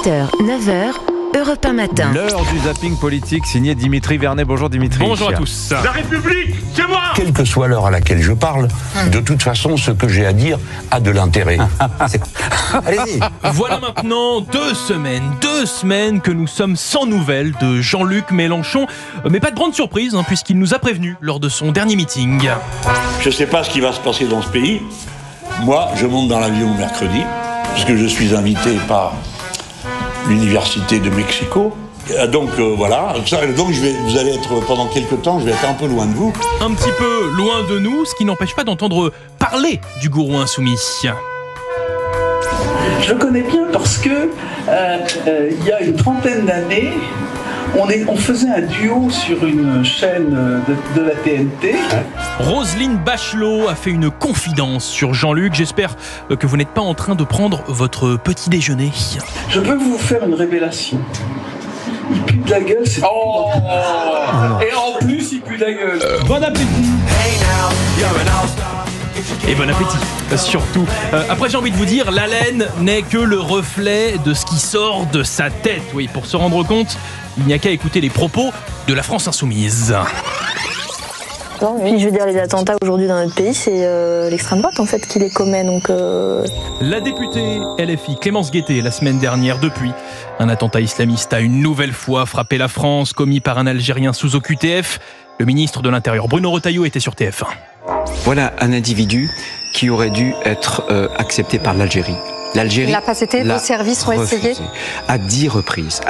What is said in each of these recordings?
7h, 9h, Europe 1 Matin. L'heure du zapping politique signé Dimitri Vernet. Bonjour Dimitri. Bonjour à tous. La République, c'est moi! Quelle que soit l'heure à laquelle je parle, de toute façon, ce que j'ai à dire a de l'intérêt. Allez-y. Voilà maintenant 2 semaines que nous sommes sans nouvelles de Jean-Luc Mélenchon. Mais pas de grande surprise, puisqu'il nous a prévenus lors de son dernier meeting. Je ne sais pas ce qui va se passer dans ce pays. Moi, je monte dans l'avion mercredi, puisque je suis invité par l'Université de Mexico. Donc voilà, donc vous allez être pendant quelques temps, je vais être un peu loin de vous. Un petit peu loin de nous, ce qui n'empêche pas d'entendre parler du gourou insoumis. Je le connais bien parce que il y a une trentaine d'années, on faisait un duo sur une chaîne de la TNT. Roselyne Bachelot a fait une confidence sur Jean-Luc. J'espère que vous n'êtes pas en train de prendre votre petit déjeuner. Je peux vous faire une révélation. Il pue de la gueule, c'est... Oh et en plus, il pue de la gueule. Bon appétit. Et bon appétit, surtout. Après, j'ai envie de vous dire, l'haleine n'est que le reflet de ce qui sort de sa tête. Oui, pour se rendre compte, il n'y a qu'à écouter les propos de la France insoumise. Puis je veux dire, les attentats aujourd'hui dans notre pays, c'est l'extrême droite en fait qui les commet. Donc La députée LFI Clémence Guettet, la semaine dernière, depuis, un attentat islamiste a une nouvelle fois frappé la France, commis par un Algérien sous OQTF. Le ministre de l'Intérieur, Bruno Retailleau, était sur TF1. Voilà un individu qui aurait dû être accepté par l'Algérie. L'Algérie n'a pas été, vos services ont essayé. À 10 reprises,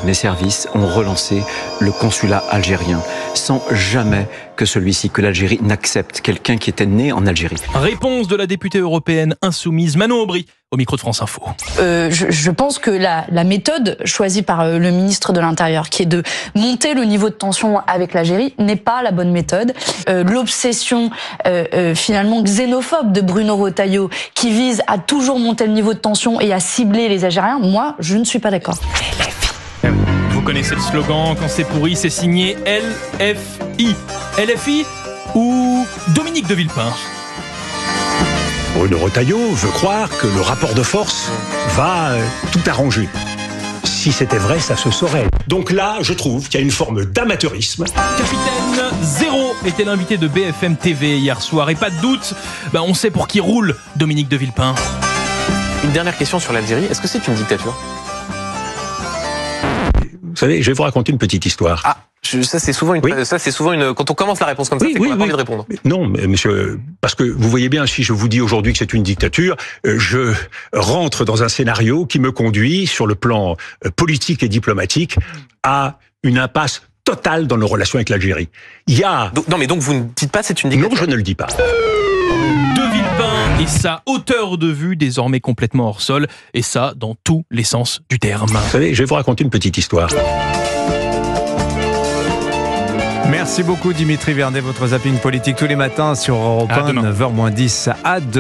mes services ont relancé le consulat algérien, sans jamais que celui-ci, que l'Algérie n'accepte quelqu'un qui était né en Algérie. Réponse de la députée européenne insoumise Manon Aubry au micro de France Info. Je pense que la méthode choisie par le ministre de l'Intérieur, qui est de monter le niveau de tension avec l'Algérie, n'est pas la bonne méthode. L'obsession finalement xénophobe de Bruno Retailleau, qui vise à toujours monter le niveau de tension et à cibler les Algériens, moi, je ne suis pas d'accord. Vous connaissez le slogan, quand c'est pourri, c'est signé LFI. LFI ou Dominique de Villepin? Bruno Retailleau veut croire que le rapport de force va tout arranger. Si c'était vrai, ça se saurait. Donc là, je trouve qu'il y a une forme d'amateurisme. Capitaine Zéro était l'invité de BFM TV hier soir. Et pas de doute, on sait pour qui roule Dominique de Villepin. Une dernière question sur l'Algérie. Est-ce que c'est une dictature? Vous savez, je vais vous raconter une petite histoire. Ah, ça c'est souvent une. Quand on commence la réponse comme ça, c'est qu'on n'a pas envie de répondre. Non, monsieur, parce que vous voyez bien, si je vous dis aujourd'hui que c'est une dictature, je rentre dans un scénario qui me conduit, sur le plan politique et diplomatique, à une impasse totale dans nos relations avec l'Algérie. Il y a... Non, mais donc vous ne dites pas c'est une dictature? Non, je ne le dis pas. De Villepin et sa hauteur de vue désormais complètement hors sol, et ça dans tous les sens du terme. Vous savez, je vais vous raconter une petite histoire. Merci beaucoup Dimitri Vernet, votre zapping politique tous les matins sur Europe 1, 9h-10. À demain.